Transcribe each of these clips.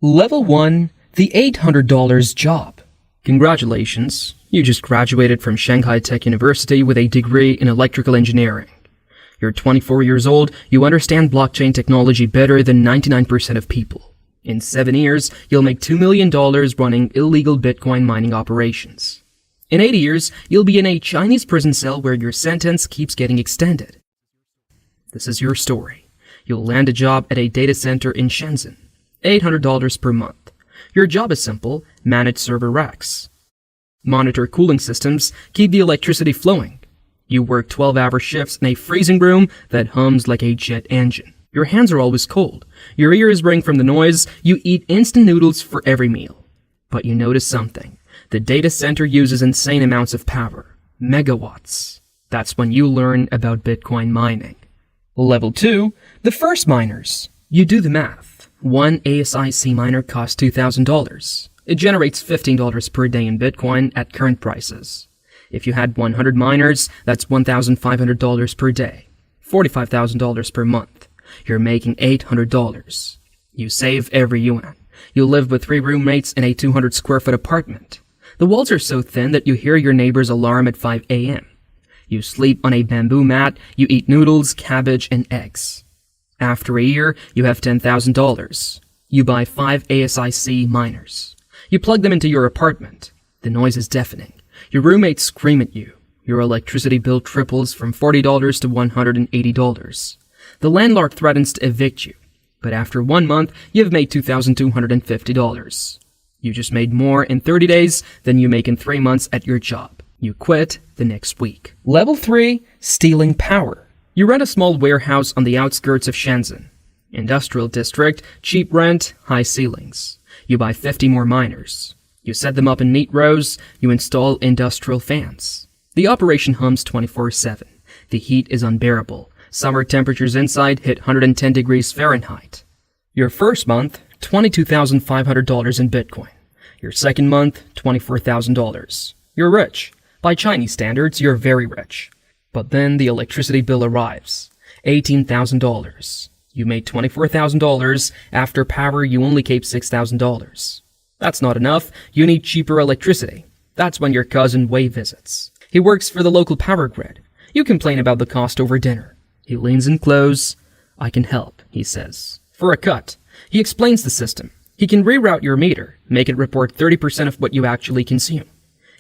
Level 1, the $800 job. Congratulations, you just graduated from Shanghai Tech University with a degree in electrical engineering. You're 24 years old, you understand blockchain technology better than 99% of people. In 7 years, you'll make $2 million running illegal Bitcoin mining operations. In 8 years, you'll be in a Chinese prison cell where your sentence keeps getting extended. This is your story. You'll land a job at a data center in Shenzhen. $800 per month. Your job is simple: manage server racks, monitor cooling systems, keep the electricity flowing. You work 12-hour shifts in a freezing room that hums like a jet engine. Your hands are always cold. Your ears ring from the noise. You eat instant noodles for every meal. But you notice something. The data center uses insane amounts of power. Megawatts. That's when you learn about Bitcoin mining. Level 2, the first miners. You do the math. One ASIC miner costs $2,000. It generates $15 per day in Bitcoin at current prices. If you had 100 miners, that's $1,500 per day. $45,000 per month. You're making $800. You save every yuan. You live with 3 roommates in a 200-square-foot apartment. The walls are so thin that you hear your neighbor's alarm at 5 a.m. You sleep on a bamboo mat. You eat noodles, cabbage, and eggs. After a year, you have $10,000. You buy 5 ASIC miners. You plug them into your apartment. The noise is deafening. Your roommates scream at you. Your electricity bill triples from $40 to $180. The landlord threatens to evict you. But after 1 month, you've made $2,250. You just made more in 30 days than you make in 3 months at your job. You quit the next week. Level 3, stealing power. You rent a small warehouse on the outskirts of Shenzhen. Industrial district, cheap rent, high ceilings. You buy 50 more miners. You set them up in neat rows. You install industrial fans. The operation hums 24/7. The heat is unbearable. Summer temperatures inside hit 110 degrees Fahrenheit. Your first month, $22,500 in Bitcoin. Your second month, $24,000. You're rich. By Chinese standards, you're very rich. But then the electricity bill arrives. $18,000. You made $24,000. After power, you only keep $6,000. That's not enough. You need cheaper electricity. That's when your cousin Wei visits. He works for the local power grid. You complain about the cost over dinner. He leans in close. "I can help," he says. For a cut. He explains the system. He can reroute your meter, make it report 30% of what you actually consume.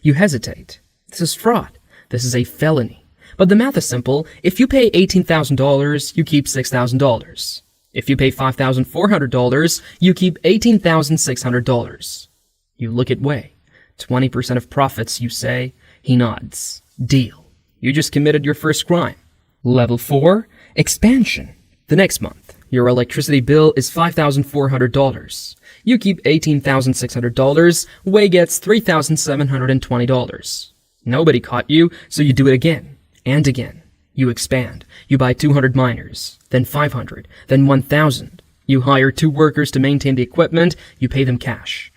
You hesitate. This is fraud. This is a felony. But the math is simple. If you pay $18,000, you keep $6,000. If you pay $5,400, you keep $18,600. You look at Wei. 20% of profits, you say. He nods. Deal. You just committed your first crime. Level 4, expansion. The next month, your electricity bill is $5,400. You keep $18,600. Wei gets $3,720. Nobody caught you, so you do it again. And again. You expand. You buy 200 miners, then 500, then 1,000. You hire 2 workers to maintain the equipment. You pay them cash.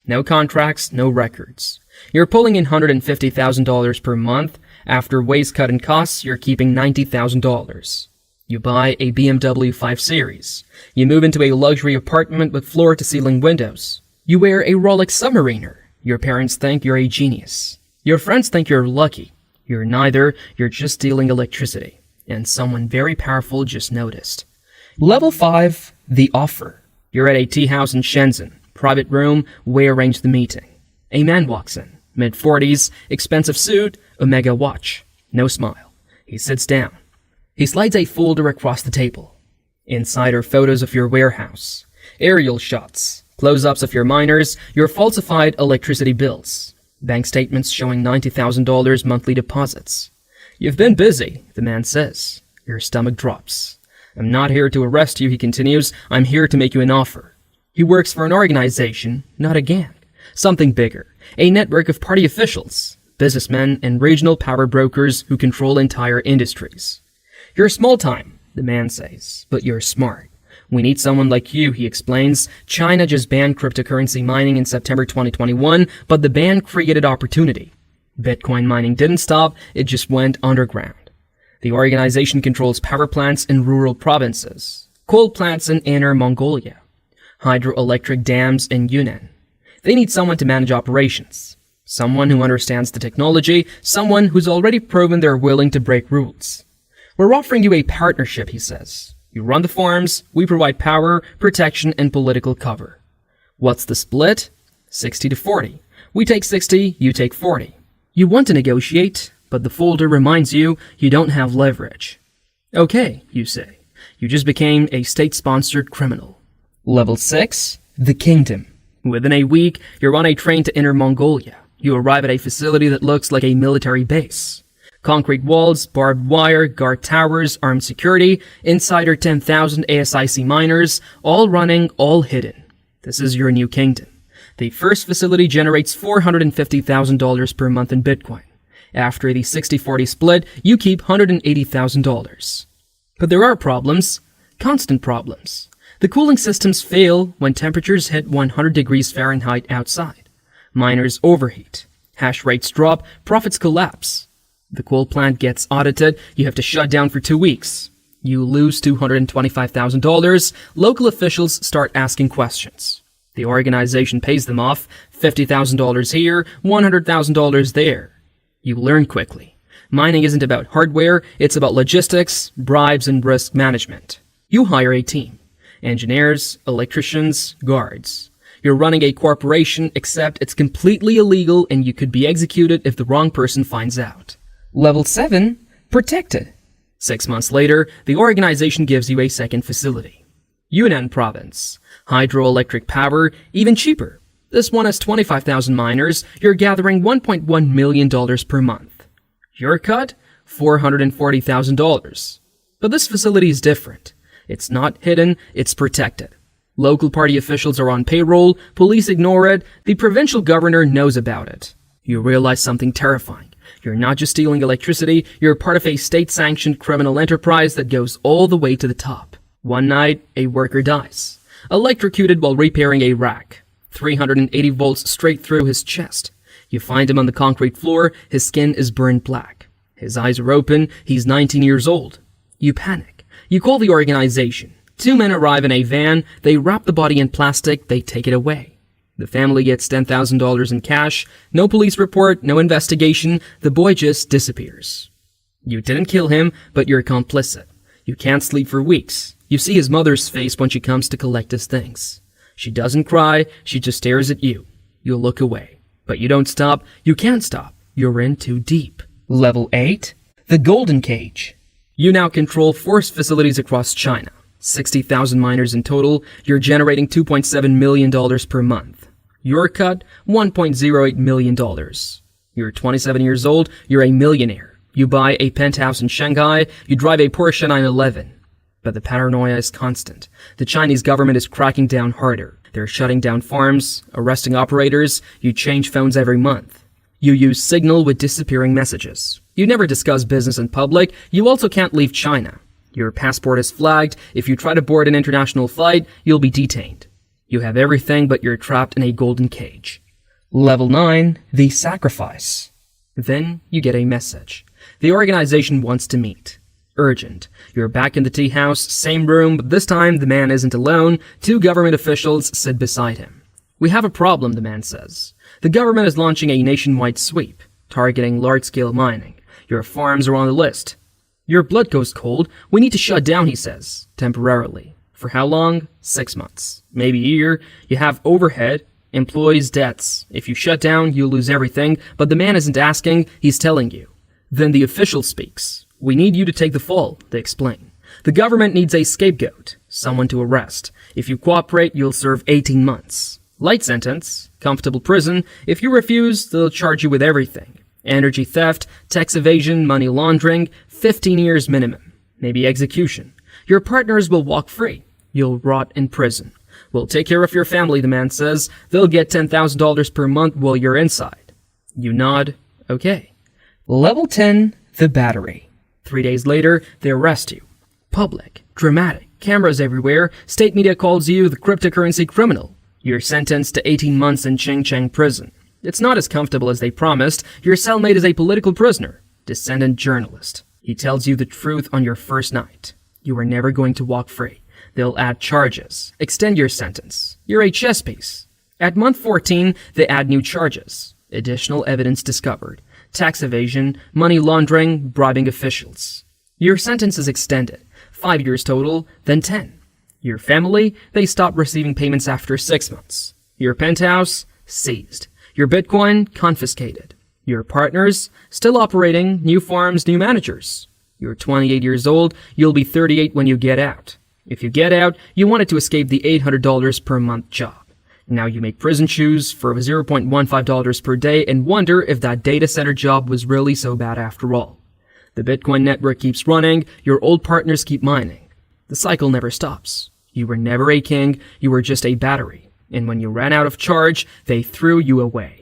No contracts, no records. You're pulling in $150,000 per month. After Wei's cut in costs, you're keeping $90,000. You buy a BMW 5 Series. You move into a luxury apartment with floor-to-ceiling windows. You wear a Rolex Submariner. Your parents think you're a genius. Your friends think you're lucky. You're neither, you're just stealing electricity. And someone very powerful just noticed. Level 5, the offer. You're at a tea house in Shenzhen. Private room, Wei arranged the meeting. A man walks in. Mid-40s, expensive suit, Omega watch. No smile. He sits down. He slides a folder across the table. Inside are photos of your warehouse. Aerial shots. Close-ups of your miners. Your falsified electricity bills. Bank statements showing $90,000 monthly deposits. You've been busy, the man says. Your stomach drops. I'm not here to arrest you, he continues. I'm here to make you an offer. He works for an organization, not a gang. Something bigger. A network of party officials, businessmen, and regional power brokers who control entire industries. You're small time, the man says, but you're smart. We need someone like you, he explains. China just banned cryptocurrency mining in September 2021, but the ban created opportunity. Bitcoin mining didn't stop, it just went underground. The organization controls power plants in rural provinces, coal plants in Inner Mongolia, hydroelectric dams in Yunnan. They need someone to manage operations. Someone who understands the technology, someone who's already proven they're willing to break rules. We're offering you a partnership, he says. You run the farms, we provide power, protection, and political cover. What's the split? 60 to 40. We take 60, you take 40. You want to negotiate, but the folder reminds you you don't have leverage. Okay, you say. You just became a state-sponsored criminal. Level 6, the Kingdom. Within a week, you're on a train to Inner Mongolia. You arrive at a facility that looks like a military base. Concrete walls, barbed wire, guard towers, armed security, inside are 10,000 ASIC miners, all running, all hidden. This is your new kingdom. The first facility generates $450,000 per month in Bitcoin. After the 60-40 split, you keep $180,000. But there are problems, constant problems. The cooling systems fail when temperatures hit 100 degrees Fahrenheit outside. Miners overheat. Hash rates drop, profits collapse. The coal plant gets audited, you have to shut down for 2 weeks. You lose $225,000, local officials start asking questions. The organization pays them off, $50,000 here, $100,000 there. You learn quickly. Mining isn't about hardware, it's about logistics, bribes, and risk management. You hire a team. Engineers, electricians, guards. You're running a corporation, except it's completely illegal and you could be executed if the wrong person finds out. Level 7, protected. 6 months later, the organization gives you a second facility. Yunnan province. Hydroelectric power, even cheaper. This one has 25,000 miners. You're gathering $1.1 million per month. Your cut? $440,000. But this facility is different. It's not hidden, it's protected. Local party officials are on payroll, police ignore it, the provincial governor knows about it. You realize something terrifying. You're not just stealing electricity, you're part of a state-sanctioned criminal enterprise that goes all the way to the top. One night, a worker dies. Electrocuted while repairing a rack. 380 volts straight through his chest. You find him on the concrete floor, his skin is burned black. His eyes are open, he's 19 years old. You panic. You call the organization. 2 men arrive in a van, they wrap the body in plastic, they take it away. The family gets $10,000 in cash, no police report, no investigation, the boy just disappears. You didn't kill him, but you're complicit. You can't sleep for weeks. You see his mother's face when she comes to collect his things. She doesn't cry, she just stares at you. You look away. But you don't stop, you can't stop. You're in too deep. Level 8, the Golden Cage. You now control 4 facilities across China. 60,000 miners in total, you're generating $2.7 million per month. Your cut, $1.08 million. You're 27 years old, you're a millionaire. You buy a penthouse in Shanghai, you drive a Porsche 911. But the paranoia is constant. The Chinese government is cracking down harder. They're shutting down farms, arresting operators, you change phones every month. You use Signal with disappearing messages. You never discuss business in public, you also can't leave China. Your passport is flagged, if you try to board an international flight, you'll be detained. You have everything, but you're trapped in a golden cage. Level 9, the Sacrifice. Then you get a message. The organization wants to meet. Urgent. You're back in the tea house, same room, but this time the man isn't alone. 2 government officials sit beside him. We have a problem, the man says. The government is launching a nationwide sweep, targeting large-scale mining. Your farms are on the list. Your blood goes cold. We need to shut down, he says, temporarily. For how long? 6 months. Maybe a year. You have overhead, employees, debts. If you shut down, you'll lose everything, but the man isn't asking, he's telling you. Then the official speaks. We need you to take the fall, they explain. The government needs a scapegoat, someone to arrest. If you cooperate, you'll serve 18 months. Light sentence, comfortable prison. If you refuse, they'll charge you with everything. Energy theft, tax evasion, money laundering, 15 years minimum. Maybe execution. Your partners will walk free. You'll rot in prison. We'll take care of your family, the man says. They'll get $10,000 per month while you're inside. You nod. Okay. Level 10, the Battery. 3 days later, they arrest you. Public, dramatic, cameras everywhere. State media calls you the cryptocurrency criminal. You're sentenced to 18 months in Chengcheng prison. It's not as comfortable as they promised. Your cellmate is a political prisoner, dissident journalist. He tells you the truth on your first night. You are never going to walk free. They'll add charges, extend your sentence, your HS piece. At month 14, they add new charges, additional evidence discovered, tax evasion, money laundering, bribing officials. Your sentence is extended, 5 years total, then 10. Your family, they stop receiving payments after 6 months. Your penthouse, seized. Your Bitcoin, confiscated. Your partners, still operating, new farms, new managers. You're 28 years old, you'll be 38 when you get out. If you get out, you wanted to escape the $800 per month job. Now you make prison shoes for $0.15 per day and wonder if that data center job was really so bad after all. The Bitcoin network keeps running, your old partners keep mining. The cycle never stops. You were never a king, you were just a battery. And when you ran out of charge, they threw you away.